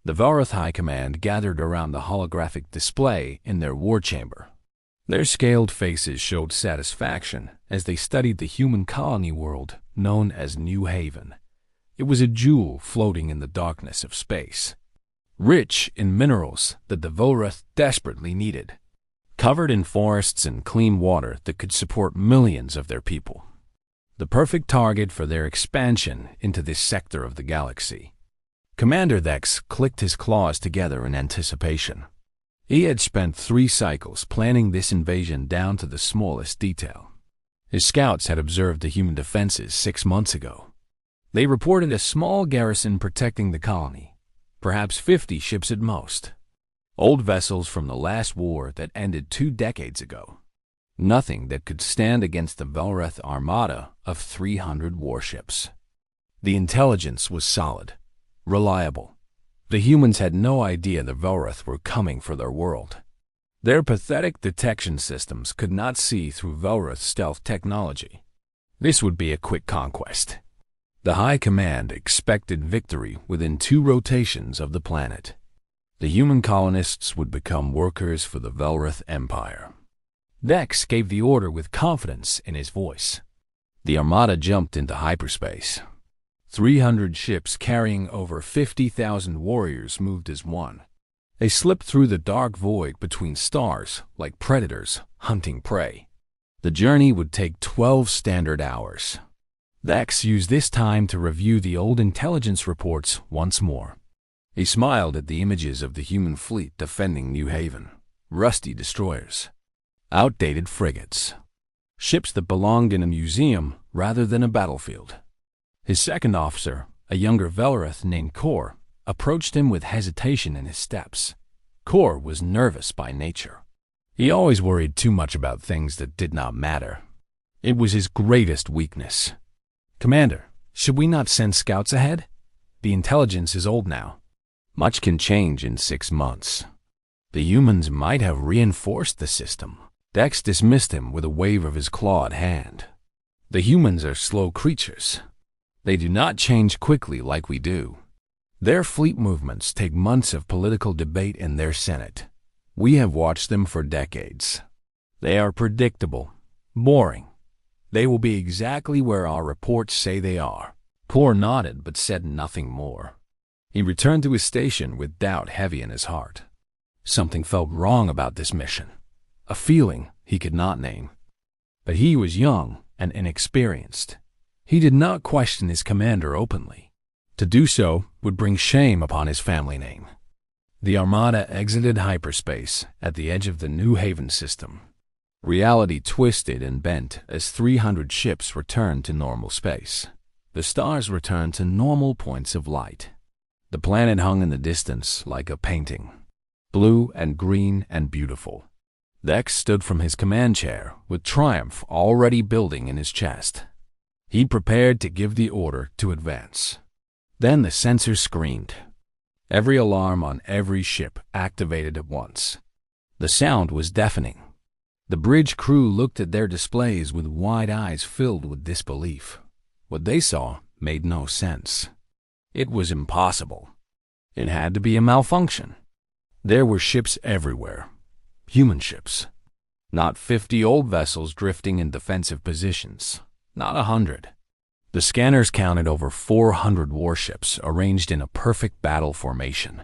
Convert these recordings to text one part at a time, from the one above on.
The Velroth High Command gathered around the holographic display in their war chamber. Their scaled faces showed satisfaction as they studied the human colony world known as New Haven. It was a jewel floating in the darkness of space, rich in minerals that the Velroth desperately needed, covered in forests and clean water that could support millions of their people. The perfect target for their expansion into this sector of the galaxy. Commander Dex clicked his claws together in anticipation. He had spent 3 cycles planning this invasion down to the smallest detail. His scouts had observed the human defenses 6 months ago. They reported a small garrison protecting the colony, perhaps 50 ships at most. Old vessels from the last war that ended 2 decades ago. Nothing that could stand against the Velroth armada of 300 warships. The intelligence was solid, reliable. The humans had no idea the Velroth were coming for their world. Their pathetic detection systems could not see through Velroth stealth technology. This would be a quick conquest. The High Command expected victory within 2 rotations of the planet. The human colonists would become workers for the Velroth Empire. Dex gave the order with confidence in his voice. The armada jumped into hyperspace. 300 ships carrying over 50,000 warriors moved as one. They slipped through the dark void between stars like predators hunting prey. The journey would take 12 standard hours. Dex used this time to review the old intelligence reports once more. He smiled at the images of the human fleet defending New Haven. Rusty destroyers. Outdated frigates. Ships that belonged in a museum rather than a battlefield. His second officer, a younger Velroth named Kor, approached him with hesitation in his steps. Kor was nervous by nature. He always worried too much about things that did not matter. It was his greatest weakness. "Commander, should we not send scouts ahead? The intelligence is old now. Much can change in 6 months. The humans might have reinforced the system." Dex dismissed him with a wave of his clawed hand. "The humans are slow creatures. They do not change quickly like we do. Their fleet movements take months of political debate in their Senate. We have watched them for decades. They are predictable, boring. They will be exactly where our reports say they are." Kor nodded but said nothing more. He returned to his station with doubt heavy in his heart. Something felt wrong about this mission. A feeling he could not name. But he was young and inexperienced. He did not question his commander openly. To do so would bring shame upon his family name. The armada exited hyperspace at the edge of the New Haven system. Reality twisted and bent as 300 ships returned to normal space. The stars returned to normal points of light. The planet hung in the distance like a painting, blue and green and beautiful. Dex stood from his command chair with triumph already building in his chest. He prepared to give the order to advance. Then the sensors screamed. Every alarm on every ship activated at once. The sound was deafening. The bridge crew looked at their displays with wide eyes filled with disbelief. What they saw made no sense. It was impossible. It had to be a malfunction. There were ships everywhere. Human ships. Not 50 old vessels drifting in defensive positions. Not 100. The scanners counted over 400 warships arranged in a perfect battle formation.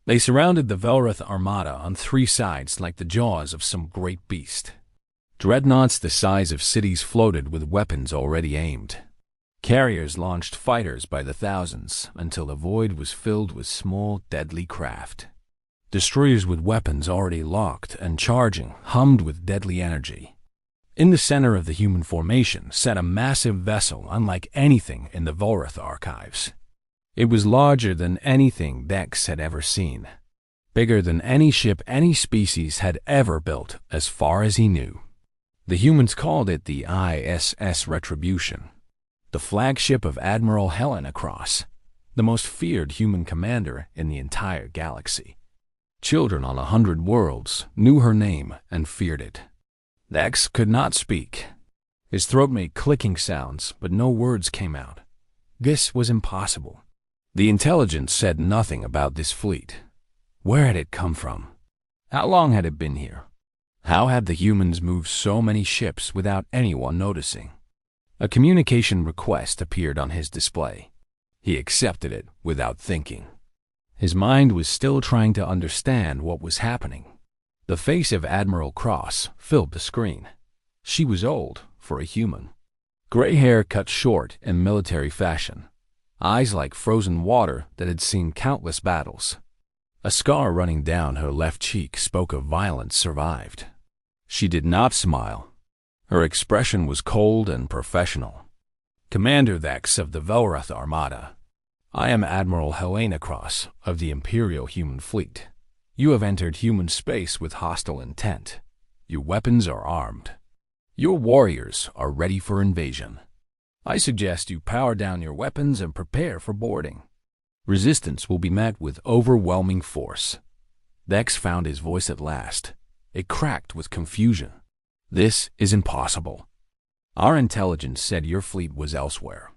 They surrounded the Velroth armada on 3 sides like the jaws of some great beast. Dreadnoughts the size of cities floated with weapons already aimed. Carriers launched fighters by the thousands until the void was filled with small, deadly craft. Destroyers with weapons already locked and charging hummed with deadly energy. In the center of the human formation sat a massive vessel unlike anything in the Velroth archives. It was larger than anything Dex had ever seen. Bigger than any ship any species had ever built as far as he knew. The humans called it the ISS Retribution, the flagship of Admiral Helen Across, the most feared human commander in the entire galaxy. Children on 100 worlds knew her name and feared it. Dex could not speak. His throat made clicking sounds, but no words came out. This was impossible. The intelligence said nothing about this fleet. Where had it come from? How long had it been here? How had the humans moved so many ships without anyone noticing? A communication request appeared on his display. He accepted it without thinking. His mind was still trying to understand what was happening. The face of Admiral Cross filled the screen. She was old for a human. Gray hair cut short in military fashion. Eyes like frozen water that had seen countless battles. A scar running down her left cheek spoke of violence survived. She did not smile. Her expression was cold and professional. Commander Vex of the Velroth Armada. I am Admiral Helena Cross of the Imperial Human Fleet. You have entered human space with hostile intent. Your weapons are armed. Your warriors are ready for invasion. I suggest you power down your weapons and prepare for boarding. Resistance will be met with overwhelming force. Vex found his voice at last. It cracked with confusion. This is impossible. Our intelligence said your fleet was elsewhere.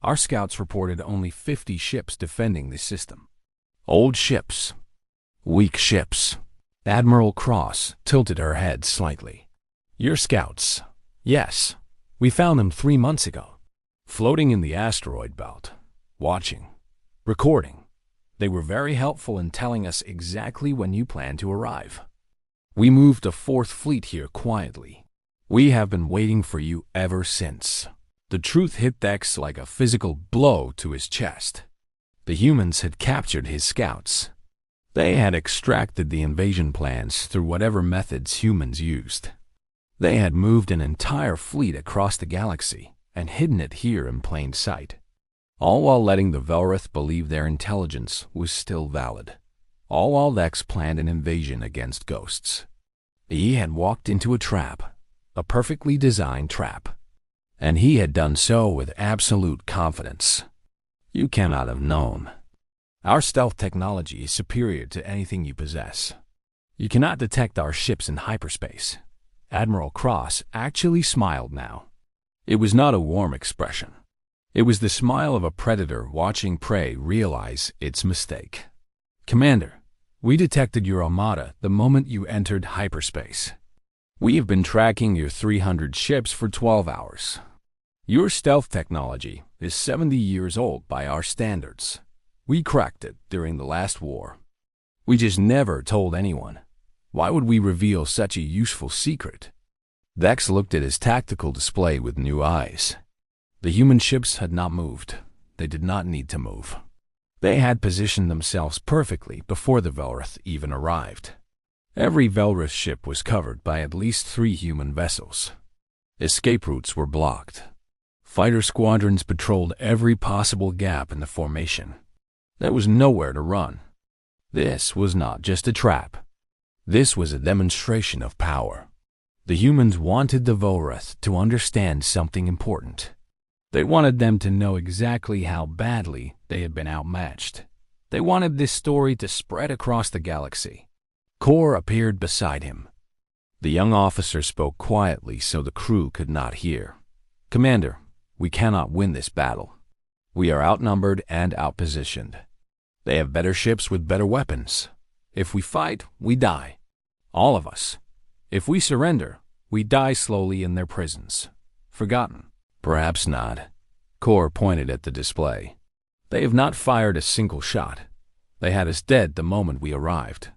Our scouts reported only 50 ships defending the system. Old ships. Weak ships. Admiral Cross tilted her head slightly. Your scouts. Yes, we found them 3 months ago. Floating in the asteroid belt. Watching. Recording. They were very helpful in telling us exactly when you plan to arrive. We moved a 4th fleet here quietly. We have been waiting for you ever since. The truth hit Vex like a physical blow to his chest. The humans had captured his scouts. They had extracted the invasion plans through whatever methods humans used. They had moved an entire fleet across the galaxy and hidden it here in plain sight. All while letting the Velroth believe their intelligence was still valid. All while Vex planned an invasion against ghosts. He had walked into a trap, a perfectly designed trap. And he had done so with absolute confidence. You cannot have known. Our stealth technology is superior to anything you possess. You cannot detect our ships in hyperspace. Admiral Cross actually smiled now. It was not a warm expression. It was the smile of a predator watching prey realize its mistake. Commander, we detected your armada the moment you entered hyperspace. We have been tracking your 300 ships for 12 hours. Your stealth technology is 70 years old by our standards. We cracked it during the last war. We just never told anyone. Why would we reveal such a useful secret? Vex looked at his tactical display with new eyes. The human ships had not moved. They did not need to move. They had positioned themselves perfectly before the Velroth even arrived. Every Velroth ship was covered by at least 3 human vessels. Escape routes were blocked. Fighter squadrons patrolled every possible gap in the formation. There was nowhere to run. This was not just a trap. This was a demonstration of power. The humans wanted the Velroth to understand something important. They wanted them to know exactly how badly they had been outmatched. They wanted this story to spread across the galaxy. Kor appeared beside him. The young officer spoke quietly so the crew could not hear. Commander, we cannot win this battle. We are outnumbered and outpositioned. They have better ships with better weapons. If we fight, we die. All of us. If we surrender, we die slowly in their prisons. Forgotten? Perhaps not. Kor pointed at the display. They have not fired a single shot. They had us dead the moment we arrived.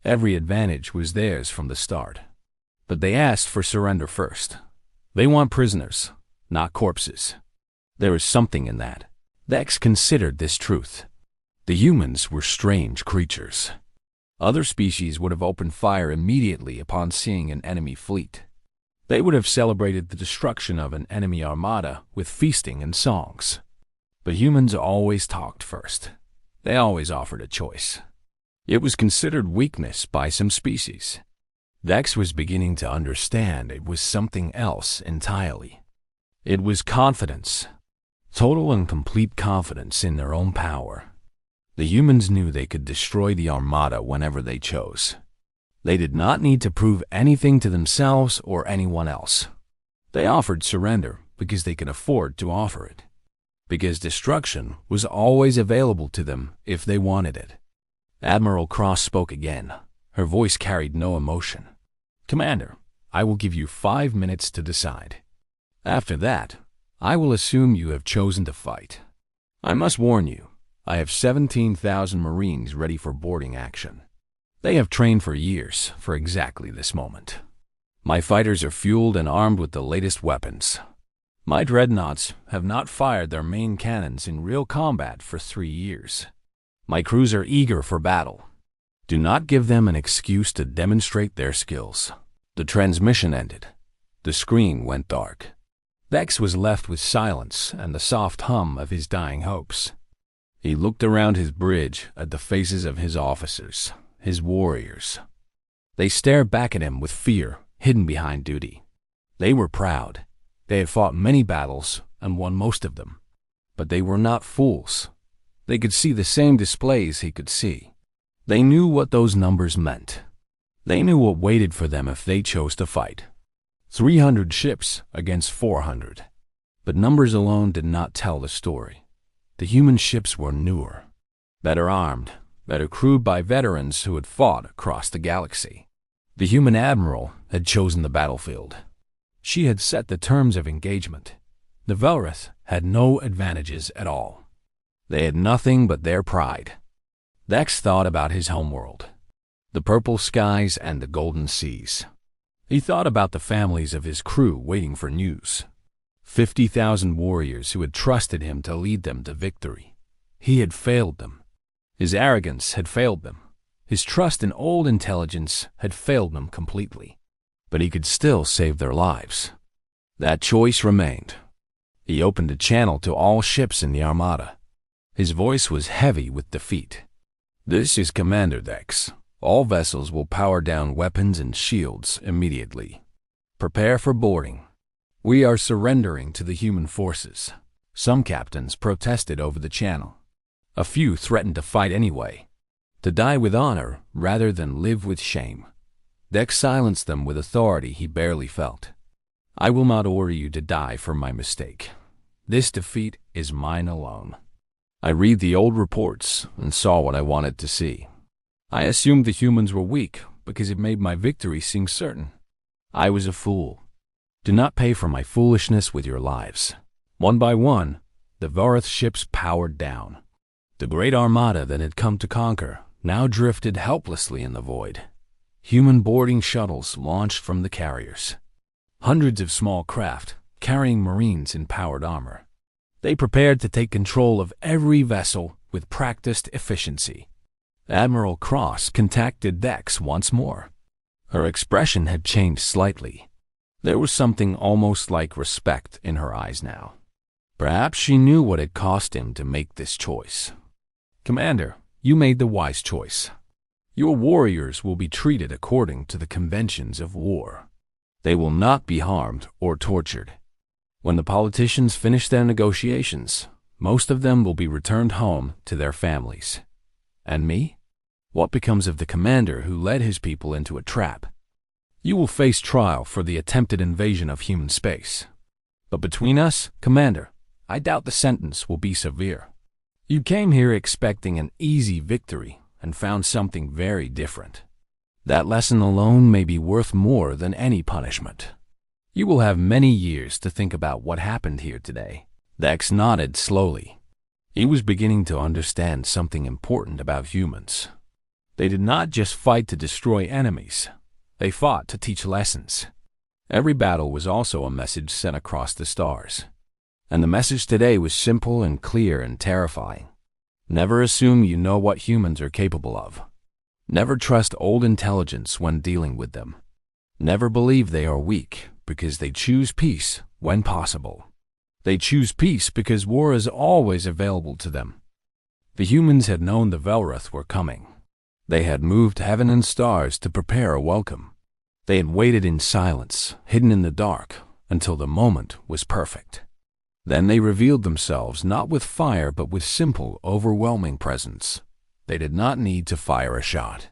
Every advantage was theirs from the start. But they asked for surrender first. They want prisoners, not corpses. There is something in that. Vex considered this truth. The humans were strange creatures. Other species would have opened fire immediately upon seeing an enemy fleet. They would have celebrated the destruction of an enemy armada with feasting and songs. But humans always talked first. They always offered a choice. It was considered weakness by some species. Vex was beginning to understand it was something else entirely. It was confidence. Total and complete confidence in their own power. The humans knew they could destroy the armada whenever they chose. They did not need to prove anything to themselves or anyone else. They offered surrender because they could afford to offer it. because destruction was always available to them if they wanted it. Admiral Cross spoke again. Her voice carried no emotion. "Commander, I will give you 5 minutes to decide. After that, I will assume you have chosen to fight. I must warn you, I have 17,000 Marines ready for boarding action. They have trained for years for exactly this moment. My fighters are fueled and armed with the latest weapons. My dreadnoughts have not fired their main cannons in real combat for 3 years. My crews are eager for battle. Do not give them an excuse to demonstrate their skills." The transmission ended. The screen went dark. Dex was left with silence and the soft hum of his dying hopes. He looked around his bridge at the faces of his officers, his warriors. They stared back at him with fear hidden behind duty. They were proud. They had fought many battles and won most of them. But they were not fools. They could see the same displays he could see. They knew what those numbers meant. They knew what waited for them if they chose to fight. 300 ships against 400. But numbers alone did not tell the story. The human ships were newer, better armed, better crewed by veterans who had fought across the galaxy. The human admiral had chosen the battlefield. She had set the terms of engagement. The Velrith had no advantages at all. They had nothing but their pride. Dex thought about his homeworld, the purple skies and the golden seas. He thought about the families of his crew waiting for news. 50,000 warriors who had trusted him to lead them to victory. He had failed them. His arrogance had failed them. His trust in old intelligence had failed them completely. But he could still save their lives. That choice remained. He opened a channel to all ships in the Armada. His voice was heavy with defeat. "This is Commander Dex. All vessels will power down weapons and shields immediately. Prepare for boarding. We are surrendering to the human forces." Some captains protested over the channel. A few threatened to fight anyway, to die with honor rather than live with shame. Dex silenced them with authority he barely felt. "I will not order you to die for my mistake. This defeat is mine alone. I read the old reports and saw what I wanted to see. I assumed the humans were weak because it made my victory seem certain. I was a fool. Do not pay for my foolishness with your lives." One by one, the Velrith ships powered down. The great armada that had come to conquer now drifted helplessly in the void. Human boarding shuttles launched from the carriers. Hundreds of small craft carrying Marines in powered armor. They prepared to take control of every vessel with practiced efficiency. Admiral Cross contacted Dex once more. Her expression had changed slightly. There was something almost like respect in her eyes now. Perhaps she knew what it cost him to make this choice. "Commander, you made the wise choice. Your warriors will be treated according to the conventions of war. They will not be harmed or tortured. When the politicians finish their negotiations, most of them will be returned home to their families. And me? What becomes of the commander who led his people into a trap? You will face trial for the attempted invasion of human space. But between us, Commander, I doubt the sentence will be severe. You came here expecting an easy victory and found something very different. That lesson alone may be worth more than any punishment. You will have many years to think about what happened here today." Dex nodded slowly. He was beginning to understand something important about humans. They did not just fight to destroy enemies. They fought to teach lessons. Every battle was also a message sent across the stars. And the message today was simple and clear and terrifying. Never assume you know what humans are capable of. Never trust old intelligence when dealing with them. Never believe they are weak because they choose peace when possible. They choose peace because war is always available to them. The humans had known the Velrith were coming. They had moved heaven and stars to prepare a welcome. They had waited in silence, hidden in the dark, until the moment was perfect. Then they revealed themselves not with fire but with simple, overwhelming presence. They did not need to fire a shot.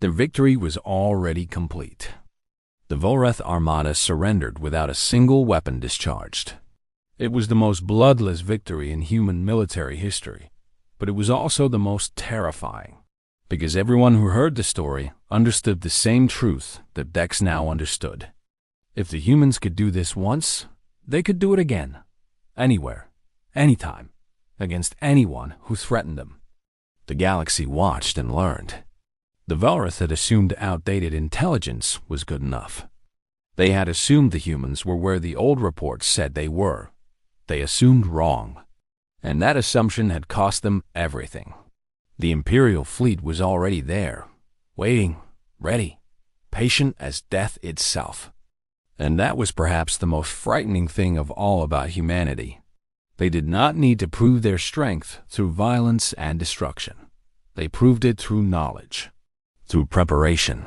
Their victory was already complete. The Velrith armada surrendered without a single weapon discharged. It was the most bloodless victory in human military history, but it was also the most terrifying, because everyone who heard the story understood the same truth that Dex now understood. If the humans could do this once, they could do it again, anywhere, anytime, against anyone who threatened them. The galaxy watched and learned. The Velrith had assumed outdated intelligence was good enough. They had assumed the humans were where the old reports said they were. They assumed wrong, and that assumption had cost them everything. The Imperial fleet was already there, waiting, ready, patient as death itself. And that was perhaps the most frightening thing of all about humanity. They did not need to prove their strength through violence and destruction. They proved it through knowledge, through preparation,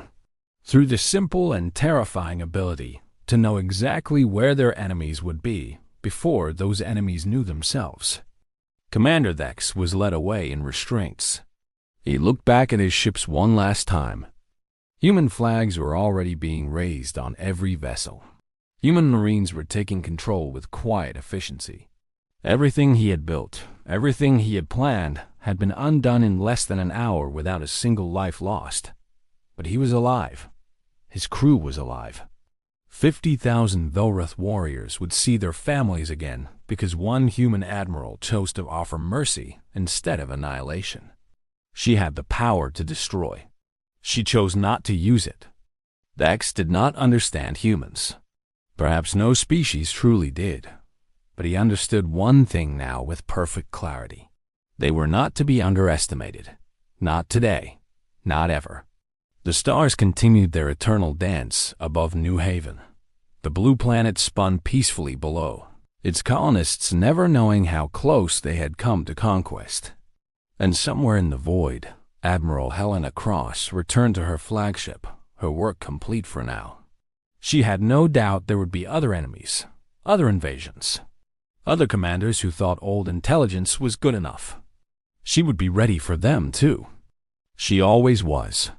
through the simple and terrifying ability to know exactly where their enemies would be before those enemies knew themselves. Commander Dex was led away in restraints. He looked back at his ships one last time. Human flags were already being raised on every vessel. Human Marines were taking control with quiet efficiency. Everything he had built, everything he had planned, had been undone in less than an hour without a single life lost. But he was alive. His crew was alive. 50,000 Velrith warriors would see their families again because one human admiral chose to offer mercy instead of annihilation. She had the power to destroy. She chose not to use it. Dex did not understand humans. Perhaps no species truly did. But he understood one thing now with perfect clarity. They were not to be underestimated. Not today. Not ever. The stars continued their eternal dance above New Haven. The blue planet spun peacefully below, its colonists never knowing how close they had come to conquest. And somewhere in the void, Admiral Helena Cross returned to her flagship, her work complete for now. She had no doubt there would be other enemies, other invasions, other commanders who thought old intelligence was good enough. She would be ready for them, too. She always was.